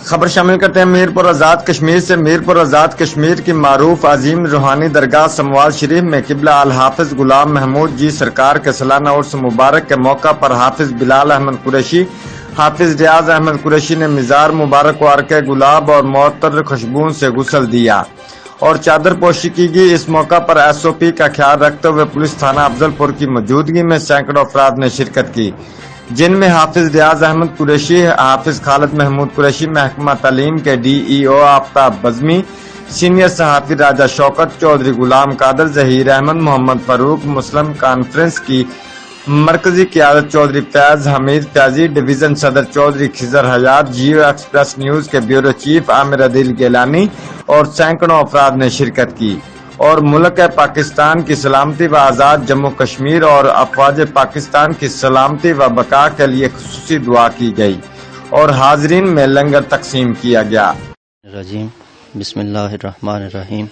خبر شامل کرتے ہیں میرپور آزاد کشمیر سے۔ میرپور آزاد کشمیر کی معروف عظیم روحانی درگاہ سموال شریف میں قبلہ الحافظ غلام محمود جی سرکار کے سالانہ عرس مبارک کے موقع پر حافظ بلال احمد قریشی، حافظ ریاض احمد قریشی نے مزار مبارک و عرق گلاب اور معطر خوشبو سے غسل دیا اور چادر پوشی کی گئی۔ اس موقع پر SOP کا خیال رکھتے ہوئے پولیس تھانہ افضل پور کی موجودگی میں سینکڑوں افراد نے شرکت کی، جن میں حافظ ریاض احمد قریشی، حافظ خالد محمود قریشی، محکمہ تعلیم کے DEO آفتاب بزمی، سینئر صحافی راجہ شوکت چودھری، غلام قادر، ظہیر احمد، محمد فاروق، مسلم کانفرنس کی مرکزی قیادت چودھری فیض حمید فیضی، ڈویژن صدر چودھری خضر حیات، جیو ایکسپریس نیوز کے بیورو چیف عامر عدیل گیلانی اور سینکڑوں افراد نے شرکت کی اور ملک پاکستان کی سلامتی و آزاد جموں کشمیر اور افواج پاکستان کی سلامتی و بقا کے لیے خصوصی دعا کی گئی اور حاضرین میں لنگر تقسیم کیا گیا۔ بسم اللہ الرحمن الرحیم۔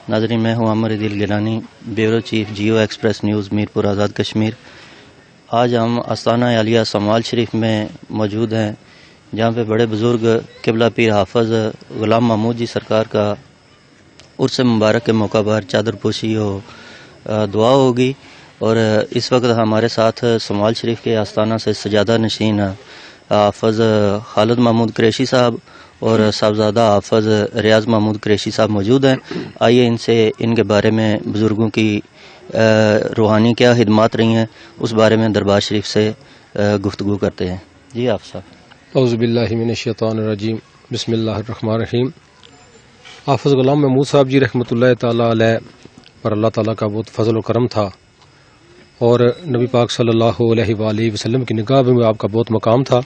ناظرین، میں ہوں Amir Adeel Gilani, bureau chief Geo Express News Mirpur Azad Kashmir. آج ہم آستانہ عالیہ سموال شریف میں موجود ہیں، جہاں پہ بڑے بزرگ قبلہ پیر حافظ غلام محمود جی سرکار کا عرس مبارک کے موقع پر چادر پوشی و دعا ہوگی، اور اس وقت ہمارے ساتھ سموال شریف کے آستانہ سے سجادہ نشین حافظ خالد محمود قریشی صاحب اور صاحبزادہ حافظ ریاض محمود قریشی صاحب موجود ہیں۔ آئیے ان سے ان کے بارے میں بزرگوں کی روحانی کیا خدمات رہی ہیں اس بارے میں دربار شریف سے گفتگو کرتے ہیں۔ جی آپ صاحب۔ اعوذ باللہ من الشیطان الرجیم، بسم اللہ الرحمن الرحیم۔ حافظ غلام محمود صاحب جی رحمۃ اللہ تعالی علیہ پر اللہ تعالیٰ کا بہت فضل و کرم تھا، اور نبی پاک صلی اللہ علیہ وآلہ وسلم کی نگاہ میں آپ کا بہت مقام تھا،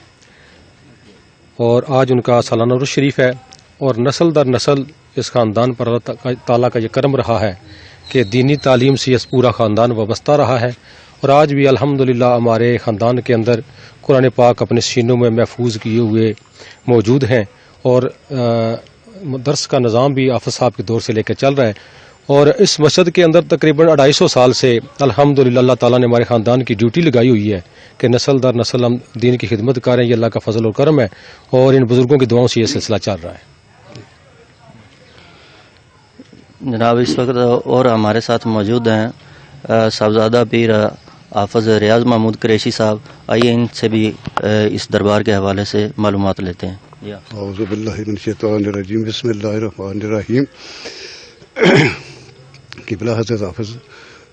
اور آج ان کا سالانہ عرس شریف ہے، اور نسل در نسل اس خاندان پر اللہ تعالیٰ کا یہ کرم رہا ہے کہ دینی تعلیم سے یہ پورا خاندان وابستہ رہا ہے، اور آج بھی الحمدللہ ہمارے خاندان کے اندر قرآن پاک اپنے سینوں میں محفوظ کیے ہوئے موجود ہیں، اور درس کا نظام بھی حافظ صاحب کے دور سے لے کے چل رہا ہے، اور اس مسجد کے اندر تقریباً 250 سال سے الحمدللہ اللہ تعالیٰ نے ہمارے خاندان کی ڈیوٹی لگائی ہوئی ہے کہ نسل در نسل ہم دین کی خدمت کر رہے ہیں۔ یہ اللہ کا فضل و کرم ہے، اور ان بزرگوں کی دعاؤں سے یہ سلسلہ چل رہا ہے۔ جناب، اس وقت اور ہمارے ساتھ موجود ہیں صاحبزادہ پیر حافظ ریاض محمود قریشی صاحب۔ آئیے ان سے بھی اس دربار کے حوالے سے معلومات لیتے ہیں۔ اعوذ باللہ من الشیطان الرجیم، بسم اللہ الرحمن الرحیم۔ قبلہ حضرت حافظ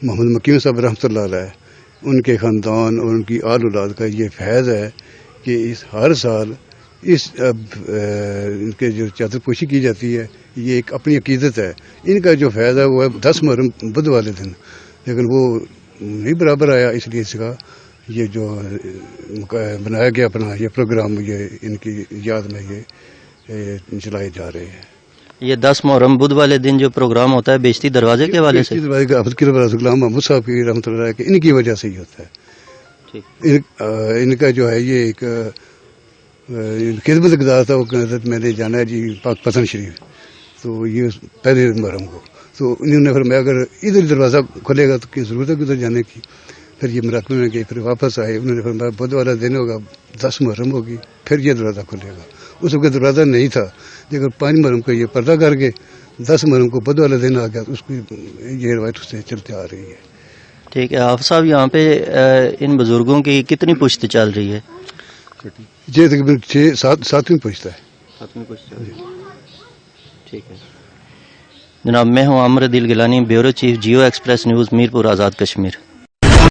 محمد مکیم صاحب رحمۃ اللہ علیہ، ان کے خاندان اور ان کی آل اولاد کا یہ فیض ہے کہ ہر سال ان کے جو چادر پوشی کی جاتی ہے، یہ ایک اپنی عقیدت ہے۔ ان کا جو فیض ہے وہ ہے 10 محرم بدھ والے دن، لیکن وہ نہیں برابر آیا، اس لیے اس کا یہ جو بنایا گیا اپنا یہ پروگرام، یہ ان کی یاد میں یہ چلائے جا رہے ہیں۔ یہ 10 محرم بدھ والے دن جو پروگرام ہوتا ہے بیشتی دروازے کے حوالے سے، غلام محمود صاحب کی رحمۃ اللہ علیہ، ان کی وجہ سے ہی ہوتا ہے۔ ان کا جو ہے یہ ایک خدمت گزار تھا، وہ میں نے جانا ہے جی پاک پتن شریف، تو یہ پہلے محرم کو، تو انہوں نے فرمایا اگر ادھر دروازہ کھلے گا تو کیا ضرورت ہے ادھر جانے کی۔ پھر یہ مراقبے میں گئے، پھر واپس آئے، انہوں نے فرمایا بدھ والا دن ہوگا، 10 محرم ہوگی، پھر یہ دروازہ کھلے گا۔ اس وقت دروازہ نہیں تھا، لیکن 5 محرم کو یہ پردہ کر کے 10 محرم کو بدھ والا دن آ گیا، تو اس کی یہ روایت اس سے چلتے آ رہی ہے۔ ٹھیک ہے حافظ صاحب، یہاں پہ ان بزرگوں کی کتنی پشت چل رہی ہے؟ یہ تقریباً 7ویں پشت ہے۔ 7ویں پشت، ٹھیک ہے جناب۔ میں ہوں Amir Adeel Gilani, bureau chief Geo Express News Mirpur Azad Kashmir.